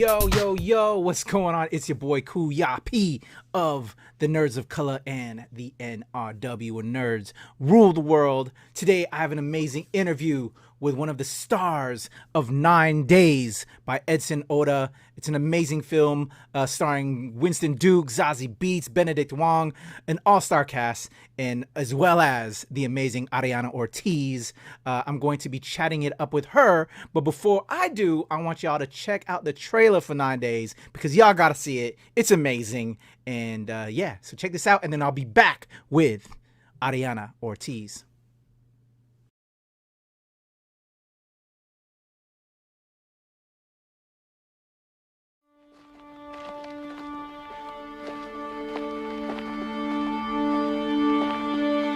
Yo, what's going on? It's your boy Kuya P of the Nerds of Color and the NRW, where nerds rule the world. Today, I have an amazing interview with one of the stars of 9 Days by Edson Oda. It's an amazing film starring Winston Duke, Zazie Beetz, Benedict Wong, an all-star cast, and as well as the amazing Arianna Ortiz. I'm going to be chatting it up with her, but before I do, I want y'all to check out the trailer for 9 Days because y'all gotta see it. It's amazing. And yeah, so check this out, and then I'll be back with Arianna Ortiz.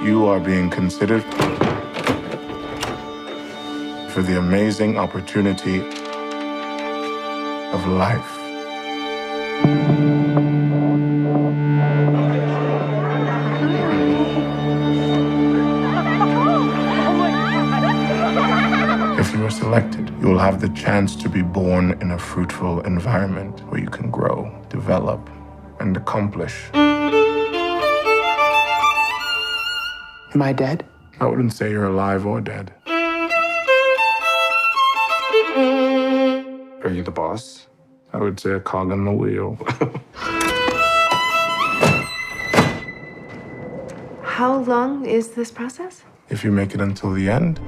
You are being considered for the amazing opportunity of life. If you are selected, you will have the chance to be born in a fruitful environment where you can grow, develop, and accomplish. Am I dead? I wouldn't say you're alive or dead. Are you the boss? I would say a cog in the wheel. How long is this process? If you make it until the end,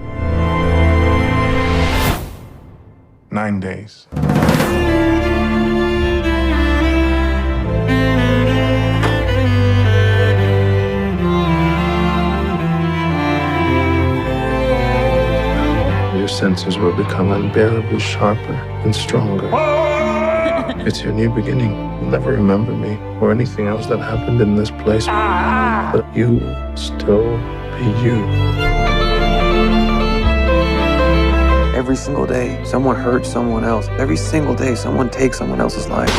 9 days. Your senses will become unbearably sharper and stronger. It's your new beginning. You'll never remember me or anything else that happened in this place, but you will still be you. Every single day, someone hurts someone else. Every single day, someone takes someone else's life.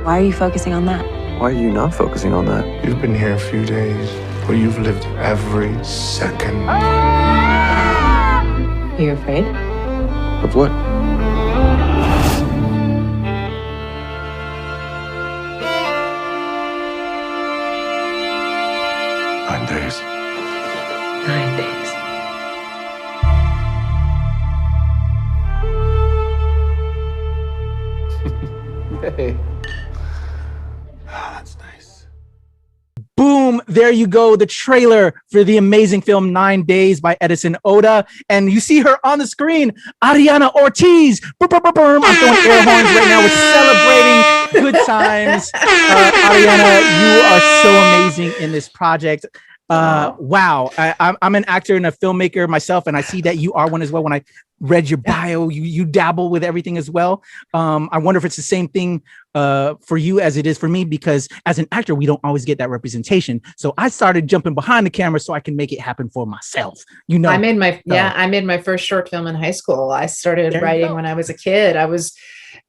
Why are you focusing on that? Why are you not focusing on that? You've been here a few days, but you've lived every second. Are you afraid? Of what? Nine days. 9 days. Hey. That's nice. Boom, there you go, the trailer for the amazing film 9 Days by Edson Oda. And you see her on the screen, Arianna Ortiz. I'm throwing air horns right now. We're celebrating good times. Arianna, you are so amazing in this project. Wow, I'm an actor and a filmmaker myself, and I see that you are one as well. When I read your bio, you dabble with everything as well. I wonder if it's the same thing for you as it is for me, because as an actor, we don't always get that representation. So I started jumping behind the camera so I can make it happen for myself. You know, I made my first short film in high school. I started writing when I was a kid. I was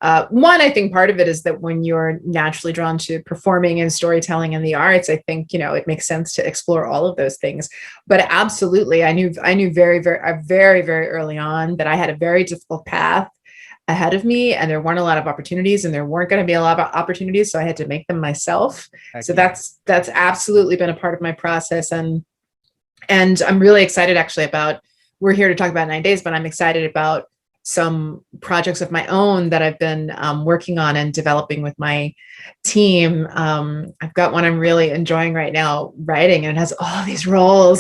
I think part of it is that when you're naturally drawn to performing and storytelling and the arts, I think, it makes sense to explore all of those things. But absolutely, I knew very, very early on that I had a very difficult path ahead of me, and there weren't a lot of opportunities, and there weren't going to be a lot of opportunities, so I had to make them myself. That's absolutely been a part of my process, and I'm really excited actually about. We're here to talk about 9 Days, but I'm excited about some projects of my own that I've been working on and developing with my team. I've got one I'm really enjoying right now writing, and it has all these roles.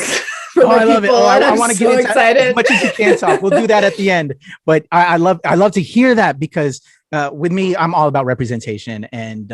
I love it. I want to get into excited. As much as you can talk. We'll do that at the end. But I love to hear that, because with me, I'm all about representation and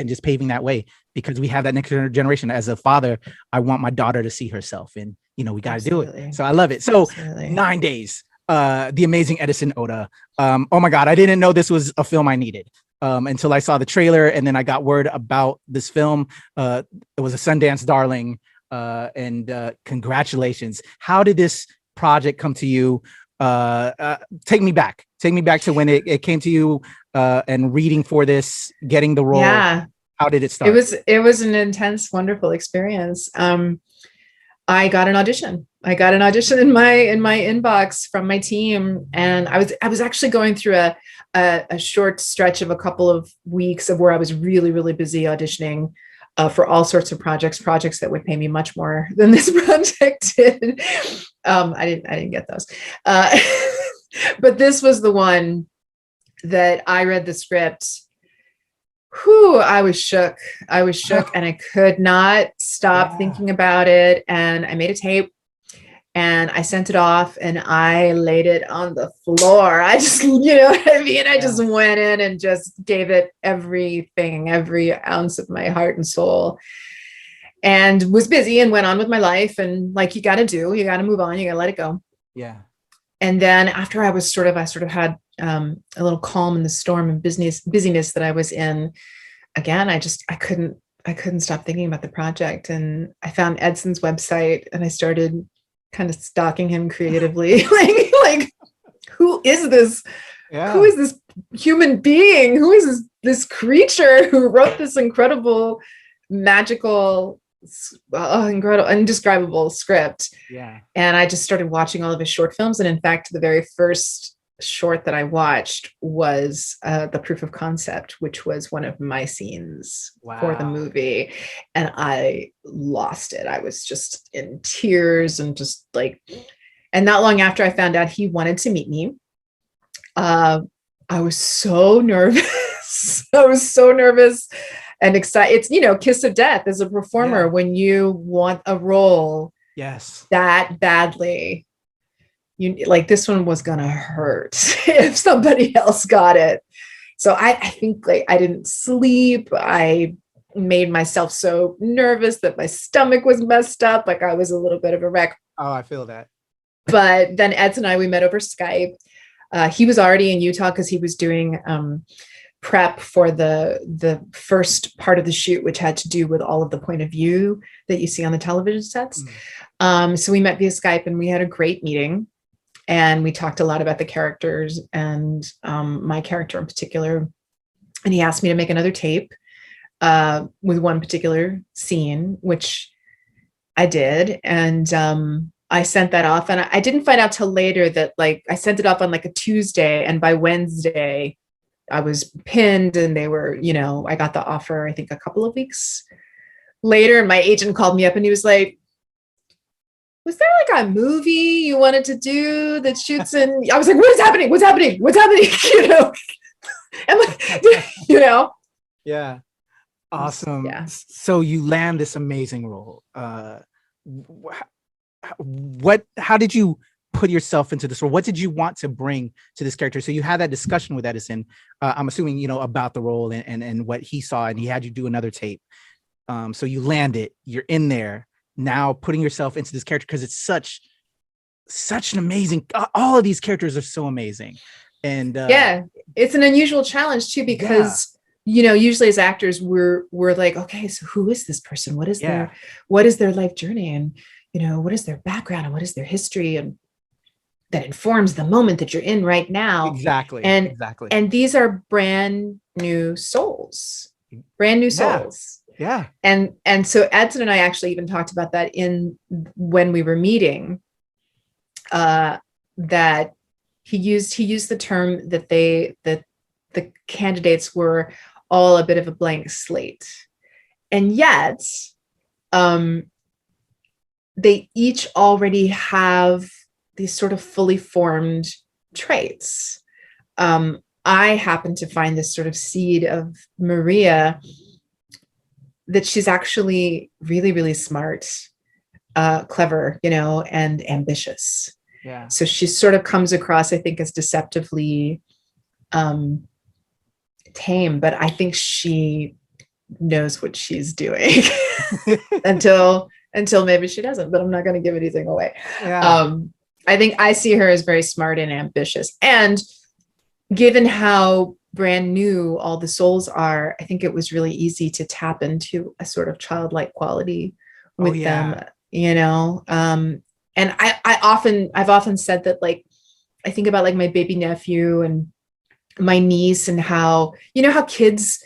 just paving that way, because we have that next generation. As a father, I want my daughter to see herself, and we got to do it. So I love it. So Absolutely. 9 Days. The amazing Edson Oda. Oh my God, I didn't know this was a film I needed until I saw the trailer, and then I got word about this film. It was a Sundance darling, and congratulations. How did this project come to you? Take me back to when it came to you and reading for this, getting the role. Yeah. How did it start? It was an intense, wonderful experience. I got an audition. I got an audition in my inbox from my team, and I was actually going through a short stretch of a couple of weeks of where I was really, really busy auditioning for all sorts of projects that would pay me much more than this project did. I didn't get those, but this was the one that I read the script. Whew, I was shook, and I could not stop thinking about it. And I made a tape and I sent it off and I laid it on the floor. I just, you know what I mean? I just went in and just gave it everything, every ounce of my heart and soul, and was busy and went on with my life. And like you got to move on. You got to let it go. Yeah. And then after I sort of had a little calm in the storm and busyness that I was in, again, I couldn't stop thinking about the project. And I found Edson's website and I started kind of stalking him creatively. like who is this? Yeah. Who is this human being? Who is this creature who wrote this incredible, magical, incredible, indescribable script? Yeah. And I just started watching all of his short films. And in fact, the very first short that I watched was the proof of concept, which was one of my scenes for the movie. And I lost it. I was just in tears and just like, and not long after I found out he wanted to meet me, I was so nervous. I was so nervous and excited. It's, kiss of death as a performer when you want a role that badly. You like, this one was gonna hurt if somebody else got it. So I think like I didn't sleep. I made myself so nervous that my stomach was messed up. Like I was a little bit of a wreck. Oh, I feel that. But then Eds and I, we met over Skype. He was already in Utah because he was doing prep for the first part of the shoot, which had to do with all of the point of view that you see on the television sets. So we met via Skype and we had a great meeting. And we talked a lot about the characters and my character in particular. And he asked me to make another tape with one particular scene, which I did. And I sent that off. And I didn't find out till later that like I sent it off on like a Tuesday. And by Wednesday, I was pinned and they were, I got the offer, I think a couple of weeks later. And my agent called me up and he was like, was there like a movie you wanted to do that shoots in? I was like, what is happening? What's happening? And like, Yeah. Awesome. Yeah. So you land this amazing role. How did you put yourself into this role? What did you want to bring to this character? So you had that discussion with Edison, I'm assuming, about the role and what he saw, and he had you do another tape. So you land it, you're in there. Now putting yourself into this character because it's such an amazing, all of these characters are so amazing. And it's an unusual challenge too, because usually as actors we're like, okay, so who is this person? What is their life journey? And what is their background and what is their history? And that informs the moment that you're in right now. Exactly. And these are brand new souls. Yeah. And so Edson and I actually even talked about that when we were meeting, that he used the term that the candidates were all a bit of a blank slate. And yet, they each already have these sort of fully formed traits. I happen to find this sort of seed of Maria, that she's actually really, really smart, clever, and ambitious. Yeah. So she sort of comes across, I think, as deceptively tame, but I think she knows what she's doing until maybe she doesn't, but I'm not going to give anything away. Yeah. I think I see her as very smart and ambitious. And given how brand new all the souls are, I think it was really easy to tap into a sort of childlike quality with them, and I've often said that, like, I think about like my baby nephew and my niece and how kids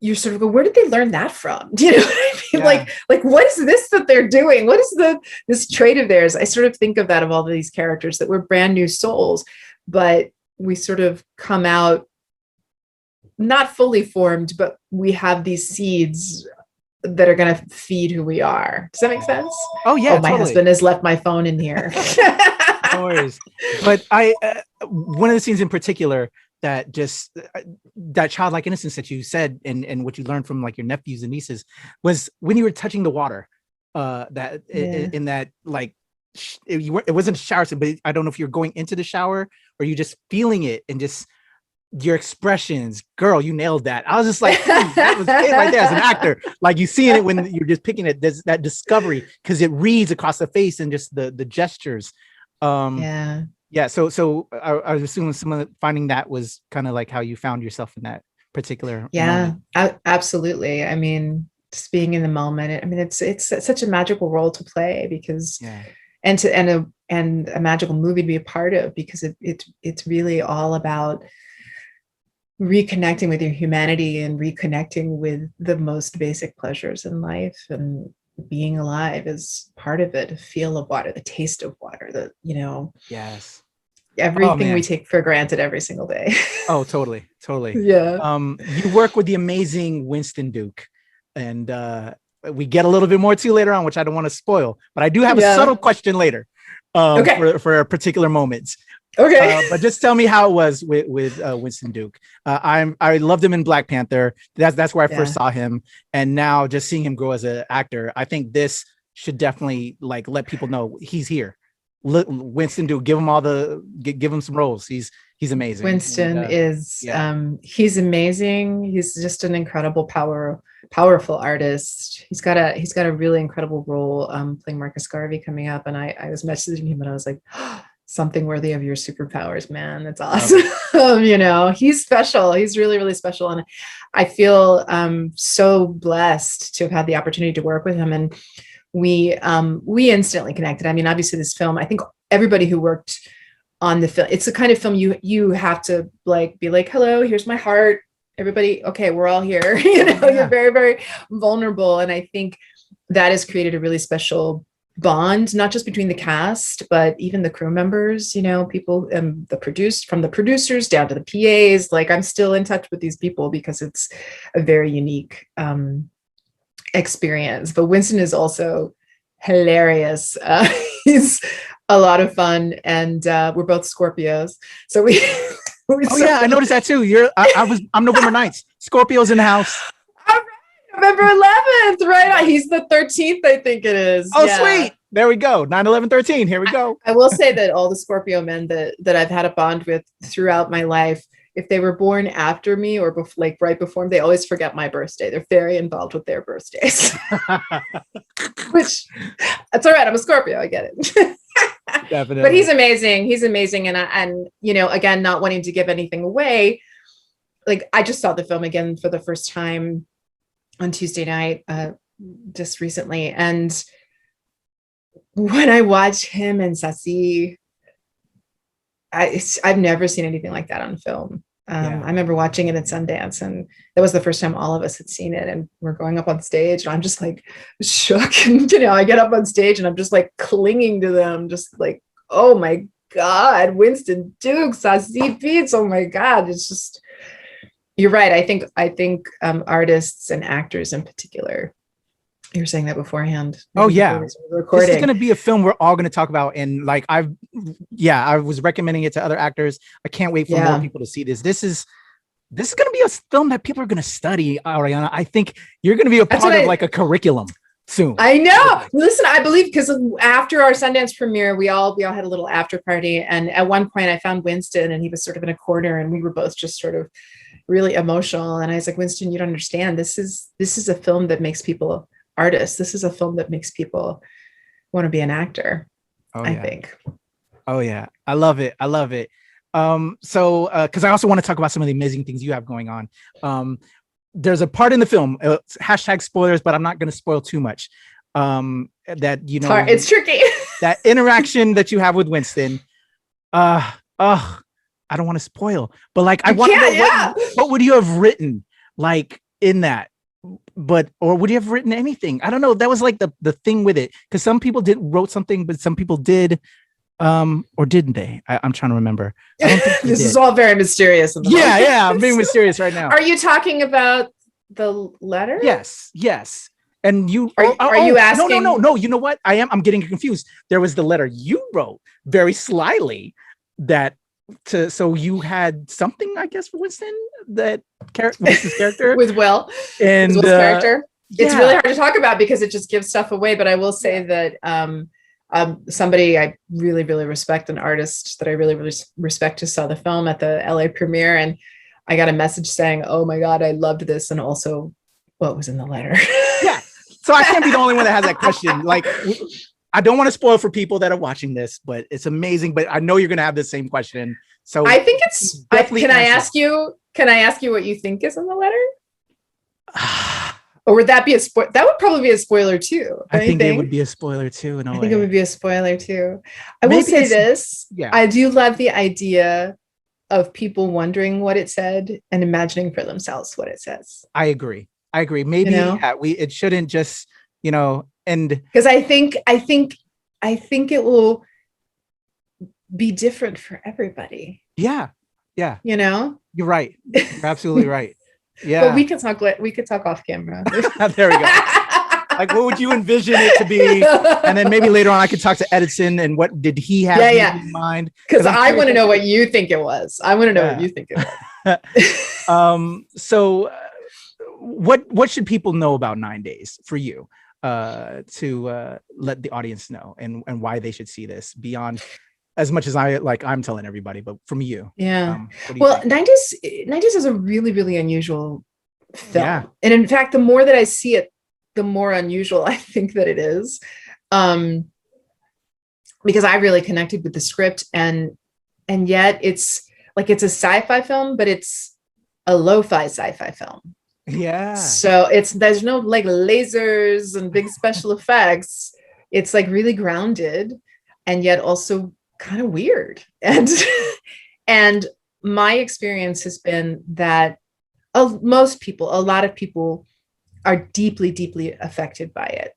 you sort of go, where did they learn that from? Do you know what I mean? Yeah. Like what is this that they're doing? What is this trait of theirs? I sort of think of that, of all of these characters that were brand new souls, but we sort of come out not fully formed, but we have these seeds that are going to feed who we are. Does that make sense? Oh yeah, my husband has left my phone in here. No worries. But one of the scenes in particular that just that childlike innocence that you said and what you learned from like your nephews and nieces was when you were touching the water. In that, like, it wasn't a shower scene, but I don't know if you're going into the shower or you just feeling it and just your expressions. Girl, you nailed that. I was just like, that was it right there as an actor. Like, you seeing it when you're just picking it, that discovery, because it reads across the face and just the gestures. So I was assuming someone finding that was kind of like how you found yourself in that particular moment. Absolutely. I mean, just being in the moment. I mean, it's such a magical role to play, because and a magical movie to be a part of, because it's really all about reconnecting with your humanity and reconnecting with the most basic pleasures in life, and being alive is part of it. A feel of water, the taste of water, everything we take for granted every single day. Oh, totally. Yeah. You work with the amazing Winston Duke, and we get a little bit more to later on, which I don't want to spoil, but I do have a subtle question later for particular moments. Okay. But just tell me how it was with Winston Duke. I loved him in Black Panther. That's where I first saw him, and now just seeing him grow as an actor, I think this should definitely like let people know he's here. Winston Duke, give him some roles. He's amazing. Winston is he's amazing. He's just an incredible powerful artist. He's got a really incredible role playing Marcus Garvey coming up, and I was messaging him and I was like, something worthy of your superpowers, man. That's awesome. He's special. He's really, really special. And I feel so blessed to have had the opportunity to work with him. And we instantly connected. I mean, obviously this film, I think everybody who worked on the film, it's the kind of film you have to be like, hello, here's my heart. Everybody, okay, we're all here. You're very, very vulnerable. And I think that has created a really special bond, not just between the cast, but even the crew members, people, from the producers down to the PAs. Like, I'm still in touch with these people because it's a very unique experience. But Winston is also hilarious. He's a lot of fun, and we're both Scorpios, so we I noticed that too. I'm November 9th. Scorpios in the house. November 11th, right? He's the 13th, I think it is. Oh, sweet. There we go. 9/11/13. Here we go. I will say that all the Scorpio men that I've had a bond with throughout my life, if they were born after me or right before me, they always forget my birthday. They're very involved with their birthdays. Which, that's all right. I'm a Scorpio. I get it. Definitely. But he's amazing. And again, not wanting to give anything away, like, I just saw the film again for the first time on Tuesday night, just recently. And when I watched him and Sassi, I've never seen anything like that on film. I remember watching it at Sundance, and that was the first time all of us had seen it. And we're going up on stage, and I'm just like shook. And, I get up on stage and I'm just like clinging to them, just like, oh my God, Winston Duke, Sassi Beats. Oh my God. It's just, you're right. I think artists and actors in particular, you were saying that beforehand. Oh yeah. This is going to be a film we're all going to talk about. And like, I was recommending it to other actors. I can't wait for more people to see this. This is going to be a film that people are going to study, Arianna. I think you're going to be a part of like a curriculum soon. I know. Listen, I believe, because after our Sundance premiere, we all had a little after party. And at one point I found Winston, and he was sort of in a corner, and we were both just sort of really emotional. And I was like, Winston, you don't understand. This is a film that makes people artists. This is a film that makes people want to be an actor. I think. Oh yeah. I love it. So because I also want to talk about some of the amazing things you have going on. There's a part in the film, hashtag spoilers, but I'm not going to spoil too much. That, it's tricky. That interaction that you have with Winston. I don't want to spoil, but like, I want to know what would you have written? Like, in that, but or would you have written anything? I don't know. That was like the thing with it, because some people wrote something, but some people did, or didn't they? I'm trying to remember. I don't think This is all very mysterious. Yeah, I'm being mysterious right now. Are you talking about the letter? Yes. And you are you asking? No. You know what? I'm getting confused. There was the letter you wrote very slyly so you had something, I guess, for Winston, Winston's character with Will and Will's character. It's yeah. really hard to talk about because it just gives stuff away. But I will say that somebody I really, really respect, an artist that I really, really respect, just saw the film at the LA premiere, and I got a message saying, "Oh my God, I loved this," and also what was in the letter. Yeah. So I can't be the only one that has that question. Like, I don't want to spoil for people that are watching this, but it's amazing. But I know you're going to have the same question. So I think it's definitely. Can I ask you what you think is in the letter? Or would that be that would probably be a spoiler too. I think it would be a spoiler too. I think it would be a spoiler too. I will say this. Yeah. I do love the idea of people wondering what it said and imagining for themselves what it says. I agree. Maybe it shouldn't just, and because I think it will be different for everybody. Yeah. You're right. You're absolutely right. Yeah. But we could talk off camera. There we go. Like, what would you envision it to be? And then maybe later on I could talk to Edison and what did he have in mind? Because I want to know what you think it was. I want to know what you think it was. So what should people know about 9 Days for you, to let the audience know and why they should see this beyond as much as I'm telling everybody, but from you? Yeah. Well, 9 Days is a really, really unusual film. Yeah. And in fact, the more that I see it, the more unusual I think that it is. Because I really connected with the script, and yet it's a sci-fi film, but it's a lo-fi sci-fi film. Yeah. So there's no like lasers and big special effects. It's like really grounded and yet also kind of weird. And my experience has been that a lot of people are deeply, deeply affected by it,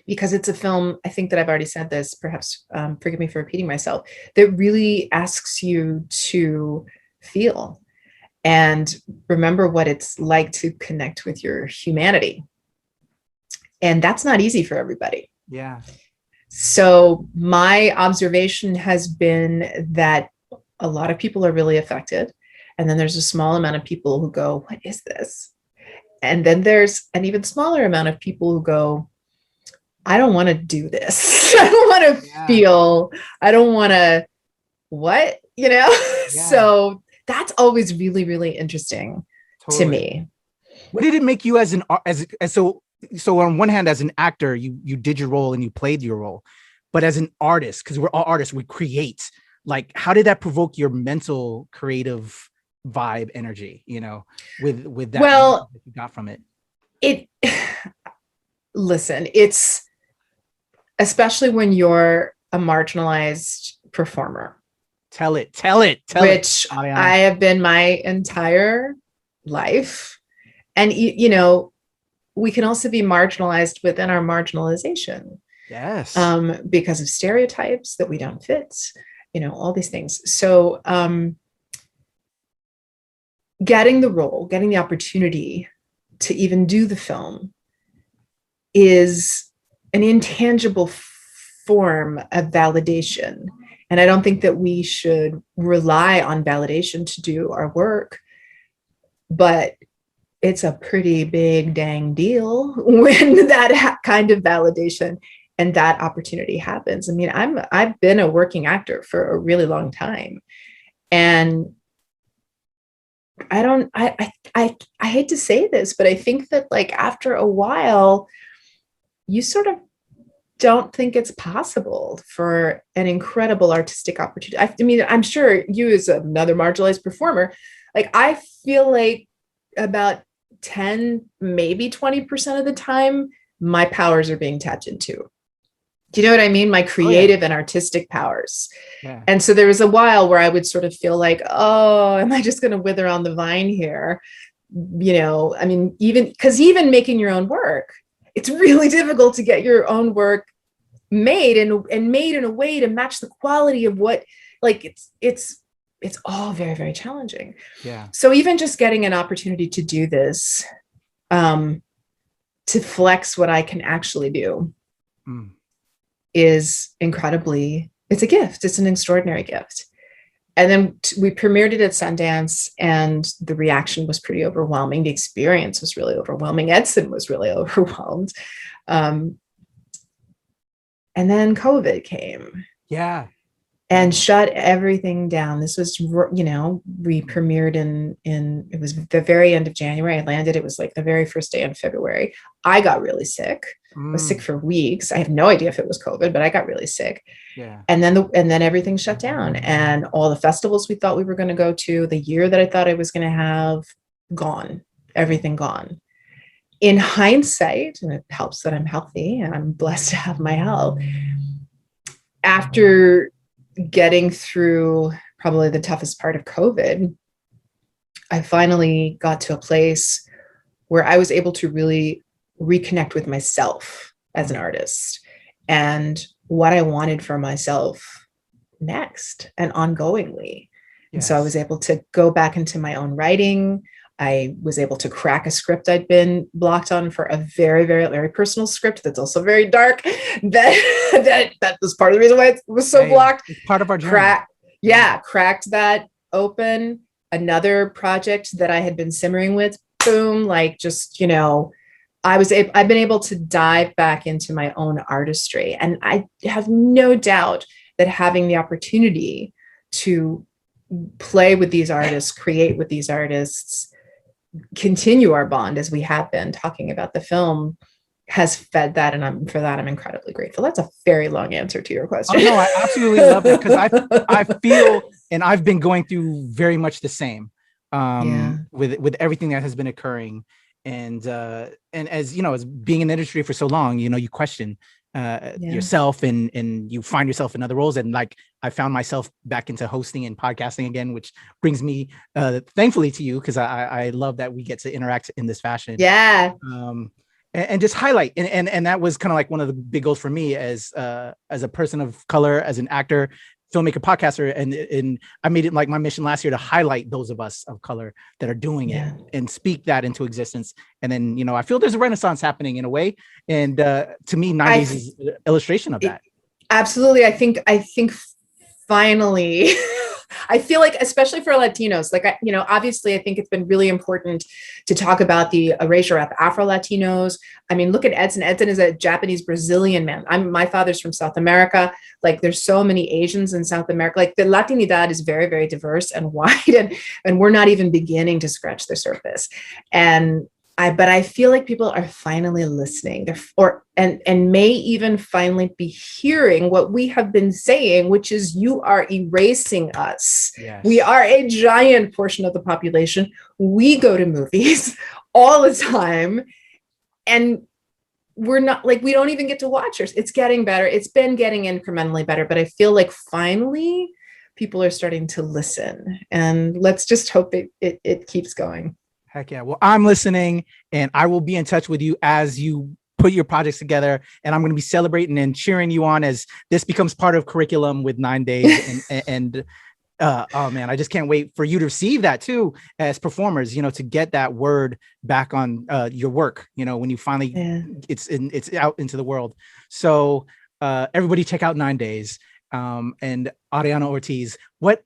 because it's a film, I think that I've already said this, perhaps forgive me for repeating myself, that really asks you to feel and remember what it's like to connect with your humanity. And that's not easy for everybody. Yeah. So my observation has been that a lot of people are really affected. And then there's a small amount of people who go, what is this? And then there's an even smaller amount of people who go, I don't want to do this. I don't want to feel, I don't want to, what, Yeah. So that's always really, really interesting to me. What did it make you so on one hand, as an actor, you did your role and you played your role, but as an artist, because we're all artists, we create, like, how did that provoke your mental creative vibe energy, with that that you got from it? Listen, it's especially when you're a marginalized performer. Tell it. Which I have been my entire life. And, we can also be marginalized within our marginalization. Yes. Because of stereotypes that we don't fit, all these things. So getting the role, getting the opportunity to even do the film is an intangible form of validation. And I don't think that we should rely on validation to do our work, but it's a pretty big dang deal when that kind of validation and that opportunity happens. I mean, I've been a working actor for a really long time, and I hate to say this, but I think that like after a while, you sort of don't think it's possible for an incredible artistic opportunity. I mean, I'm sure you as another marginalized performer, like I feel like about 10, maybe 20% of the time, my powers are being tapped into. Do you know what I mean? My creative and artistic powers. Yeah. And so there was a while where I would sort of feel like, oh, am I just going to wither on the vine here? I mean, even making your own work, it's really difficult to get your own work made and made in a way to match the quality of what, like, it's all very, very challenging. Yeah. So even just getting an opportunity to do this, to flex what I can actually do is it's a gift. It's an extraordinary gift. And then we premiered it at Sundance, and the reaction was pretty overwhelming. The experience was really overwhelming. Edson was really overwhelmed. And then COVID came. Yeah. And shut everything down. This was, we premiered it was the very end of January. I landed, it was like the very first day in February. I got really sick. I was sick for weeks. I have no idea if it was COVID, but I got really sick. Yeah. And then everything shut down, and all the festivals we thought we were going to go to, the year that I thought I was going to have, gone, everything gone. In hindsight, and it helps that I'm healthy and I'm blessed to have my health, after getting through probably the toughest part of COVID, I finally got to a place where I was able to really reconnect with myself as an artist and what I wanted for myself next and ongoingly. And so I was able to go back into my own writing. I was able to crack a script I'd been blocked on for a very, very, very personal script that's also very dark. That was part of the reason why it was so blocked. It's part of our journey. Cracked that open. Another project that I had been simmering with, boom, like just, I've been able to dive back into my own artistry. And I have no doubt that having the opportunity to play with these artists, create with these artists, continue our bond as we have been talking about the film, has fed that, and I'm incredibly grateful. That's a very long answer to your question. Oh, no, I absolutely love it, because I feel, and I've been going through very much the same with everything that has been occurring, and as as being in the industry for so long, you question yourself, and you find yourself in other roles, and like I found myself back into hosting and podcasting again, which brings me thankfully to you, because I love that we get to interact in this fashion. And just highlight, and that was kind of like one of the big goals for me as a person of color, as an actor, filmmaker, podcaster, and I made it like my mission last year to highlight those of us of color that are doing it and speak that into existence. And then I feel there's a renaissance happening in a way, and to me 90s is an illustration of that. Absolutely. I think finally I feel like, especially for Latinos, like, obviously I think it's been really important to talk about the erasure of Afro-Latinos. I mean, look at Edson. Edson is a Japanese Brazilian man. My father's from South America. Like, there's so many Asians in South America. Like, the Latinidad is very, very diverse and wide, and we're not even beginning to scratch the surface. But I feel like people are finally listening, and may even finally be hearing what we have been saying, which is, you are erasing us. Yes. We are a giant portion of the population. We go to movies all the time, and we're not, like, we don't even get to watch it. It's getting better. It's been getting incrementally better, but I feel like finally people are starting to listen, and let's just hope it keeps going. Heck yeah. Well, I'm listening, and I will be in touch with you as you put your projects together, and I'm going to be celebrating and cheering you on as this becomes part of curriculum with 9 Days. and oh man, I just can't wait for you to receive that too, as performers, to get that word back on your work, when you finally, it's out into the world. So everybody check out 9 Days. And Arianna Ortiz, what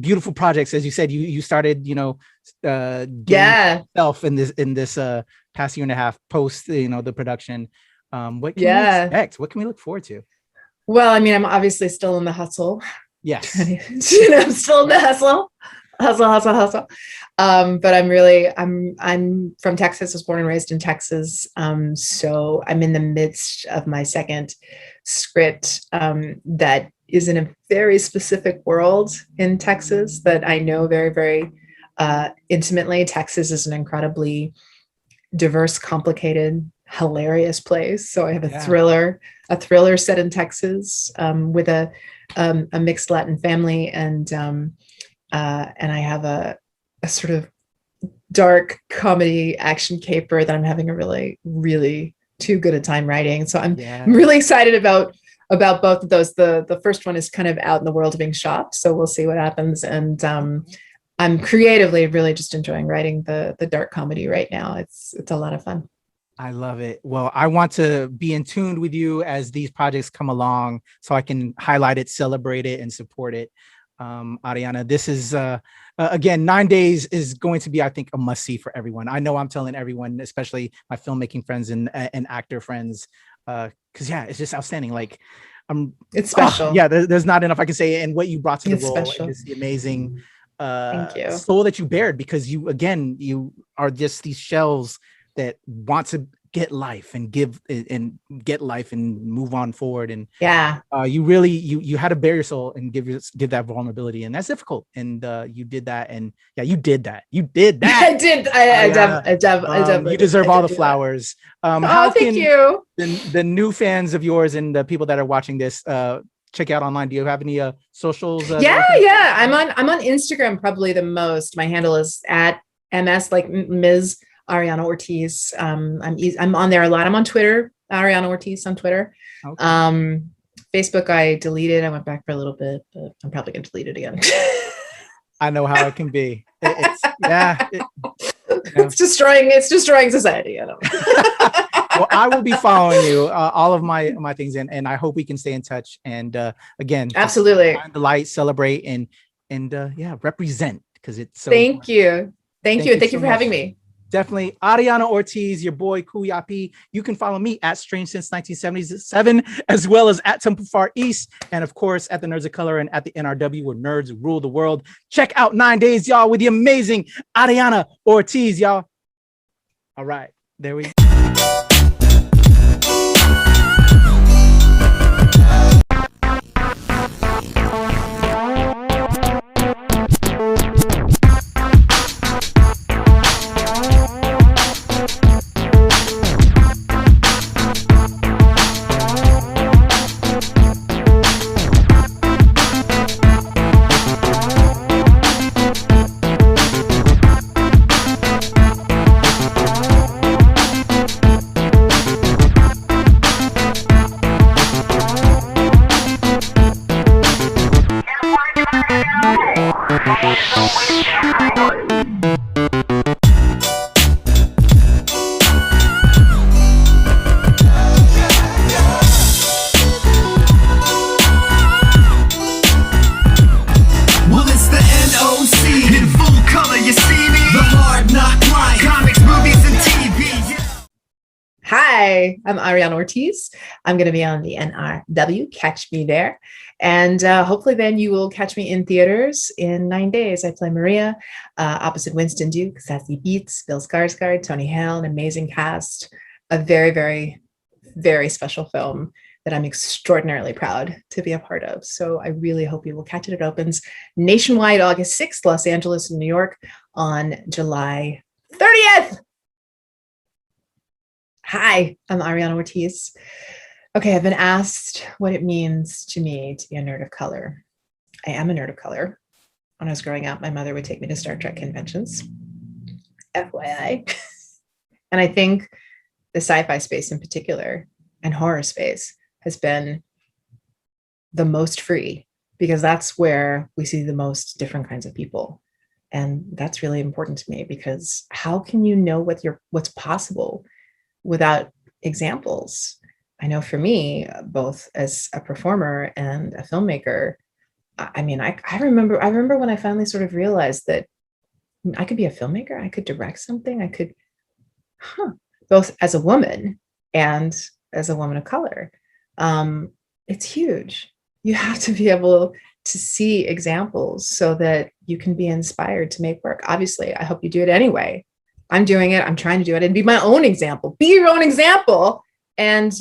beautiful projects, as you said, you started, yourself in this past year and a half post, the production. What can we expect? What can we look forward to? Well, I mean, I'm obviously still in the hustle. Yes. I'm still in the hustle. But I'm from Texas. I was born and raised in Texas. So I'm in the midst of my second script that is in a very specific world in Texas that I know very, very intimately. Texas is an incredibly diverse, complicated, hilarious place. So I have a thriller set in Texas with a mixed Latin family, and I have a sort of dark comedy action caper that I'm having a really, really too good a time writing. So I'm really excited about both of those. The first one is kind of out in the world being shopped, so we'll see what happens. And I'm creatively really just enjoying writing the dark comedy right now. It's a lot of fun. I love it. Well, I want to be in tune with you as these projects come along so I can highlight it, celebrate it, and support it. Arianna, this is, again, 9 Days is going to be, I think, a must see for everyone. I know I'm telling everyone, especially my filmmaking friends and actor friends, because it's just outstanding. Like, it's special. There's not enough I can say. And what you brought to the role special. is the amazing Thank you. soul that you bared, because you are just these shells that want to get life and get life and move on forward. And you really you had to bare your soul and give that vulnerability, and that's difficult. And you did that, and you did that. I did. I definitely. You deserve all the flowers. How thank you. The new fans of yours and the people that are watching this check out online? Do you have any socials? I'm on Instagram probably the most. My handle is at ms like Ms. Arianna Ortiz. I'm on there a lot. I'm on Twitter, Arianna Ortiz on Twitter. Okay. Facebook I deleted. I went back for a little bit, but I'm probably gonna delete it again. I know how it can be. It's destroying society. I don't know. Well, I will be following you, all of my things, and I hope we can stay in touch. And again, absolutely, find the light, celebrate, and represent, because it's so. Thank you for having me. Definitely. Arianna Ortiz, your boy Kuyapi. You can follow me at Strange Since 1977, as well as at Temple Far East, and of course at the Nerds of Color and at the NRW, where nerds rule the world. Check out 9 Days, y'all, with the amazing Arianna Ortiz, y'all. All right, there we go. I'm Arianna Ortiz. I'm going to be on the NRW. Catch me there. And hopefully then you will catch me in theaters in 9 days. I play Maria opposite Winston Duke, Sassy Beats, Bill Skarsgård, Tony Hale, an amazing cast. A very, very, very special film that I'm extraordinarily proud to be a part of. So I really hope you will catch it. It opens nationwide August 6th, Los Angeles and New York on July 30th. Hi, I'm Arianna Ortiz. Okay, I've been asked what it means to me to be a nerd of color. I am a nerd of color. When I was growing up, my mother would take me to Star Trek conventions, FYI. And I think the sci-fi space in particular and horror space has been the most free, because that's where we see the most different kinds of people. And that's really important to me, because how can you know what's possible without examples? I know for me, both as a performer and a filmmaker, I mean, I remember when I finally sort of realized that I could be a filmmaker, I could direct something, I could, both as a woman and as a woman of color. It's huge. You have to be able to see examples so that you can be inspired to make work. Obviously, I hope you do it anyway. I'm doing it. I'm trying to do it and be my own example. Be your own example. And,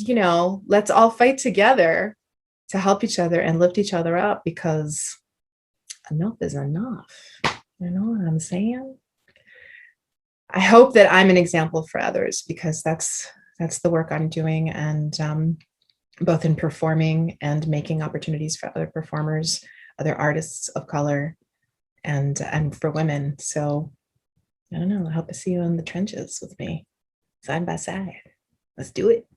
let's all fight together to help each other and lift each other up, because enough is enough. You know what I'm saying? I hope that I'm an example for others, because that's the work I'm doing. And both in performing and making opportunities for other performers, other artists of color, and for women. So I don't know. I hope to see you in the trenches with me, side by side. Let's do it.